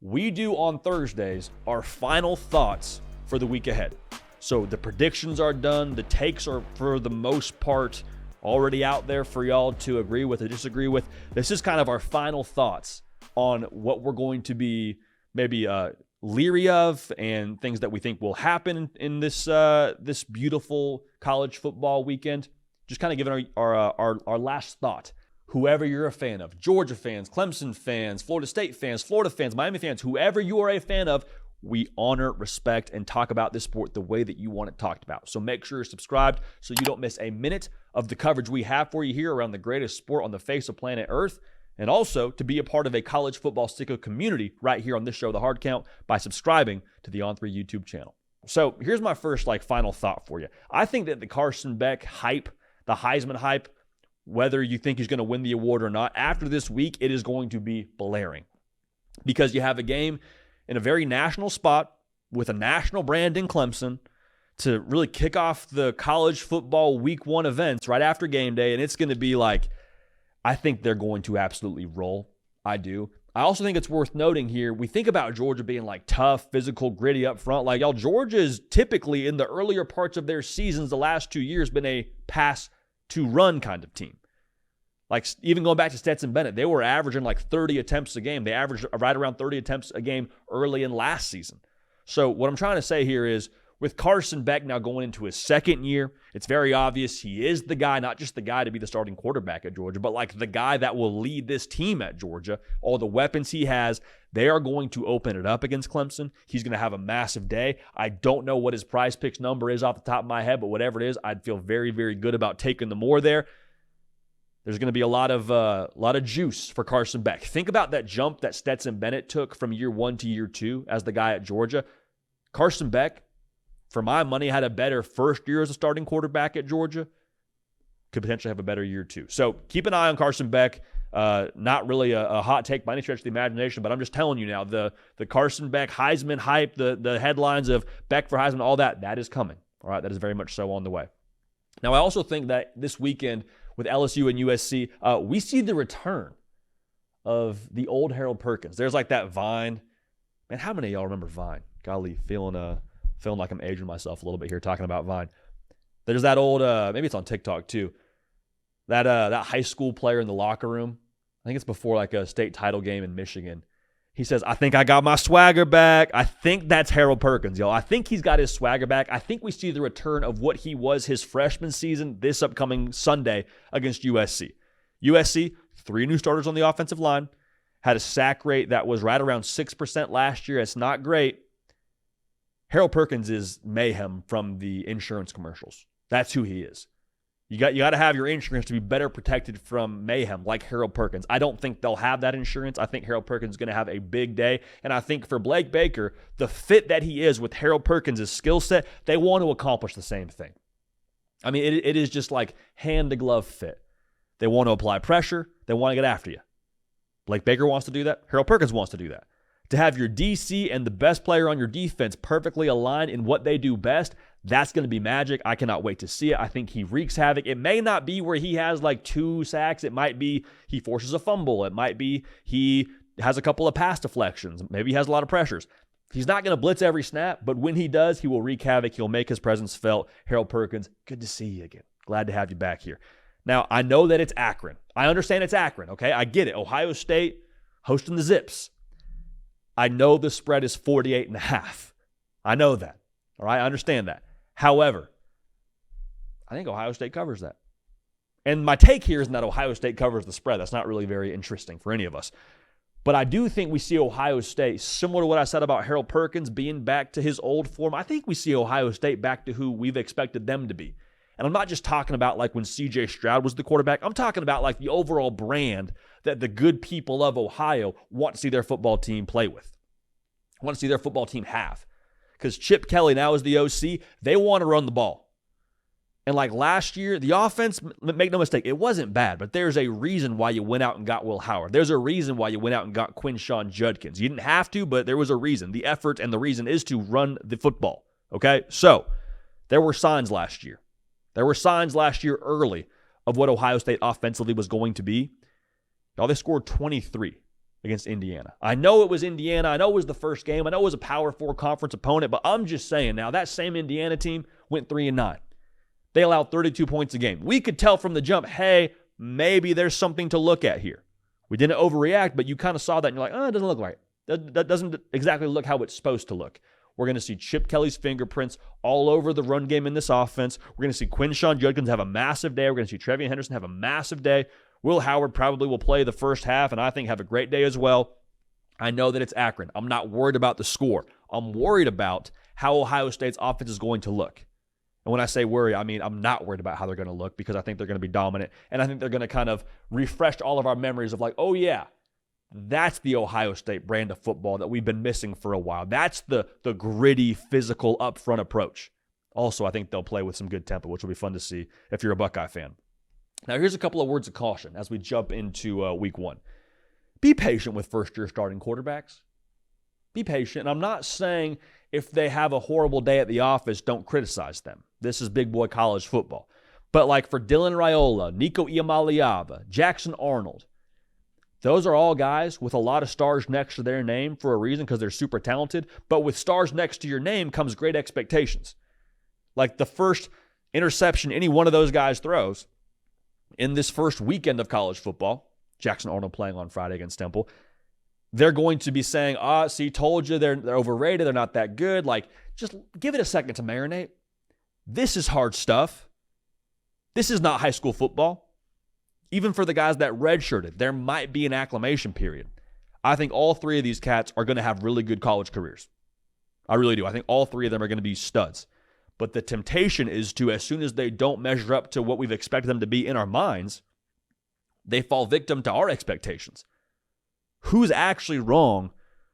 we do on Thursdays our final thoughts for the week ahead. So the predictions are done. The takes are, for the most part, already out there for y'all to agree with or disagree with. This is kind of our final thoughts on what we're going to be maybe leery of and things that we think will happen in this this beautiful college football weekend. Just kind of giving our last thought. Whoever you're a fan of, Georgia fans, Clemson fans, Florida State fans, Florida fans, Miami fans, whoever you are a fan of, we honor, respect, and talk about this sport the way that you want it talked about. So make sure you're subscribed so you don't miss a minute of the coverage we have for you here around the greatest sport on the face of planet Earth. And also to be a part of a college football sicko community right here on this show, The Hard Count, by subscribing to the On3 YouTube channel. So here's my first final thought for you. I think that the Carson Beck hype, the Heisman hype, whether you think he's going to win the award or not, after this week, it is going to be blaring. Because you have a game in a very national spot with a national brand in Clemson to really kick off the college football week 1 events right after game day. And it's going to be I think they're going to absolutely roll. I do. I also think it's worth noting here, we think about Georgia being tough, physical, gritty up front. Georgia is typically in the earlier parts of their seasons the last 2 years been a pass to run kind of team. Even going back to Stetson Bennett, they were averaging 30 attempts a game. They averaged right around 30 attempts a game early in last season. So what I'm trying to say here is, with Carson Beck now going into his second year, it's very obvious he is the guy, not just the guy to be the starting quarterback at Georgia, but the guy that will lead this team at Georgia. All the weapons he has, they are going to open it up against Clemson. He's going to have a massive day. I don't know what his prize picks number is off the top of my head, but whatever it is, I'd feel very, very good about taking the more there. There's going to be a lot of juice for Carson Beck. Think about that jump that Stetson Bennett took from year 1 to year 2 as the guy at Georgia. Carson Beck, for my money, had a better first year as a starting quarterback at Georgia. Could potentially have a better year 2. So keep an eye on Carson Beck. Not really a hot take by any stretch of the imagination, but I'm just telling you now, the Carson Beck Heisman hype, the headlines of Beck for Heisman, all that is coming. All right, that is very much so on the way. Now, I also think that this weekend with LSU and USC, we see the return of the old Harold Perkins. There's that Vine. Man, how many of y'all remember Vine? Golly, feeling like I'm aging myself a little bit here talking about Vine. There's that old, maybe it's on TikTok too, that high school player in the locker room. I think it's before a state title game in Michigan. He says, "I think I got my swagger back." I think that's Harold Perkins, y'all. I think he's got his swagger back. I think we see the return of what he was his freshman season this upcoming Sunday against USC. USC, 3 new starters on the offensive line, had a sack rate that was right around 6% last year. It's not great. Harold Perkins is mayhem from the insurance commercials. That's who he is. You got to have your insurance to be better protected from mayhem like Harold Perkins. I don't think they'll have that insurance. I think Harold Perkins is going to have a big day. And I think for Blake Baker, the fit that he is with Harold Perkins' skill set, they want to accomplish the same thing. I mean, it is just hand-to-glove fit. They want to apply pressure. They want to get after you. Blake Baker wants to do that. Harold Perkins wants to do that. To have your DC and the best player on your defense perfectly aligned in what they do best, that's going to be magic. I cannot wait to see it. I think he wreaks havoc. It may not be where he has 2 sacks. It might be he forces a fumble. It might be he has a couple of pass deflections. Maybe he has a lot of pressures. He's not going to blitz every snap, but when he does, he will wreak havoc. He'll make his presence felt. Harold Perkins, good to see you again. Glad to have you back here. Now, I know that it's Akron. I understand it's Akron, okay? I get it. Ohio State hosting the Zips. I know the spread is 48.5. I know that. All right, I understand that. However, I think Ohio State covers that. And my take here isn't that Ohio State covers the spread. That's not really very interesting for any of us. But I do think we see Ohio State, similar to what I said about Harold Perkins being back to his old form, I think we see Ohio State back to who we've expected them to be. And I'm not just talking about when C.J. Stroud was the quarterback. I'm talking about the overall brand that the good people of Ohio want to see their football team play with, want to see their football team have. Because Chip Kelly now is the OC. They want to run the ball. And last year, the offense, make no mistake, it wasn't bad, but there's a reason why you went out and got Will Howard. There's a reason why you went out and got Quinshon Judkins. You didn't have to, but there was a reason. The effort and the reason is to run the football. Okay? So, there were signs last year. There were signs last year early of what Ohio State offensively was going to be. Y'all, they scored 23 against Indiana. I know it was Indiana. I know it was the first game. I know it was a Power 4 conference opponent, but I'm just saying now that same Indiana team went 3-9. They allowed 32 points a game. We could tell from the jump, hey, maybe there's something to look at here. We didn't overreact, but you kind of saw that and you're like, oh, it doesn't look right. That doesn't exactly look how it's supposed to look. We're going to see Chip Kelly's fingerprints all over the run game in this offense. We're going to see Quinshon Judkins have a massive day. We're going to see Trevion Henderson have a massive day. Will Howard probably will play the first half and I think have a great day as well. I know that it's Akron. I'm not worried about the score. I'm worried about how Ohio State's offense is going to look. And when I say worry, I mean I'm not worried about how they're going to look because I think they're going to be dominant. And I think they're going to kind of refresh all of our memories of like, oh yeah, that's the Ohio State brand of football that we've been missing for a while. That's the gritty, physical, upfront approach. Also, I think they'll play with some good tempo, which will be fun to see if you're a Buckeye fan. Now, here's a couple of words of caution as we jump into week one. Be patient with first-year starting quarterbacks. Be patient. And I'm not saying if they have a horrible day at the office, don't criticize them. This is big boy college football. But like for Dylan Raiola, Nico Iamaleava, Jackson Arnold, those are all guys with a lot of stars next to their name for a reason because they're super talented. But with stars next to your name comes great expectations. Like the first interception any one of those guys throws in this first weekend of college football, Jackson Arnold playing on Friday against Temple, they're going to be saying, see, told you they're overrated. They're not that good. Like, just give it a second to marinate. This is hard stuff. This is not high school football. Even for the guys that redshirted, there might be an acclimation period. I think all three of these cats are going to have really good college careers. I really do. I think all three of them are going to be studs. But the temptation is to, as soon as they don't measure up to what we've expected them to be in our minds, they fall victim to our expectations. Who's actually wrong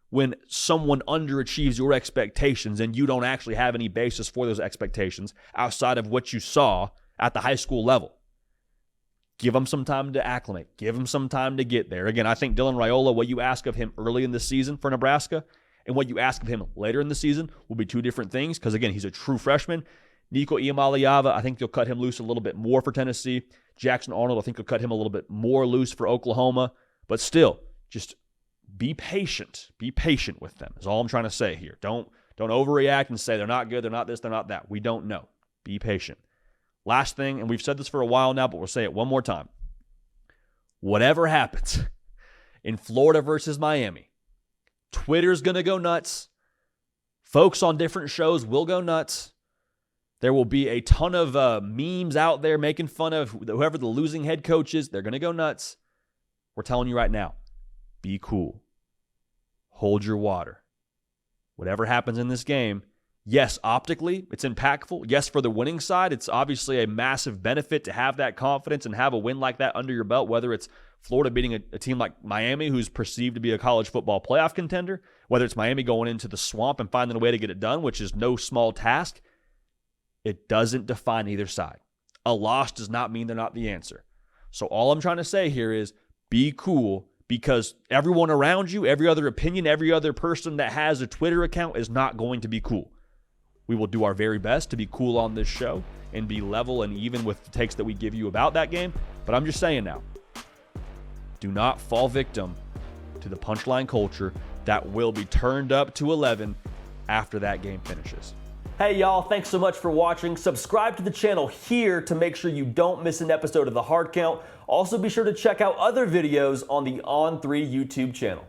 when someone underachieves your expectations and you don't actually have any basis for those expectations outside of what you saw at the high school level? Give them some time to acclimate. Give them some time to get there. Again, I think Dylan Raiola, what you ask of him early in the season for Nebraska and what you ask of him later in the season will be two different things because, again, he's a true freshman. Nico Iamaleava, I think you'll cut him loose a little bit more for Tennessee. Jackson Arnold, I think you'll cut him a little bit more loose for Oklahoma. But still, just be patient. Be patient with them is all I'm trying to say here. Don't overreact and say they're not good, they're not this, they're not that. We don't know. Be patient. Last thing, and we've said this for a while now, but we'll say it one more time. Whatever happens in Florida versus Miami, Twitter's going to go nuts. Folks on different shows will go nuts. There will be a ton of memes out there making fun of whoever the losing head coach is. They're going to go nuts. We're telling you right now, be cool. Hold your water. Whatever happens in this game, yes, optically, it's impactful. Yes, for the winning side, it's obviously a massive benefit to have that confidence and have a win like that under your belt, whether it's Florida beating a team like Miami, who's perceived to be a college football playoff contender, whether it's Miami going into the swamp and finding a way to get it done, which is no small task. It doesn't define either side. A loss does not mean they're not the answer. So all I'm trying to say here is be cool, because everyone around you, every other opinion, every other person that has a Twitter account is not going to be cool. We will do our very best to be cool on this show and be level and even with the takes that we give you about that game. But I'm just saying now, do not fall victim to the punchline culture that will be turned up to 11 after that game finishes. Hey y'all, thanks so much for watching. Subscribe to the channel here to make sure you don't miss an episode of The Hard Count. Also be sure to check out other videos on the On3 YouTube channel.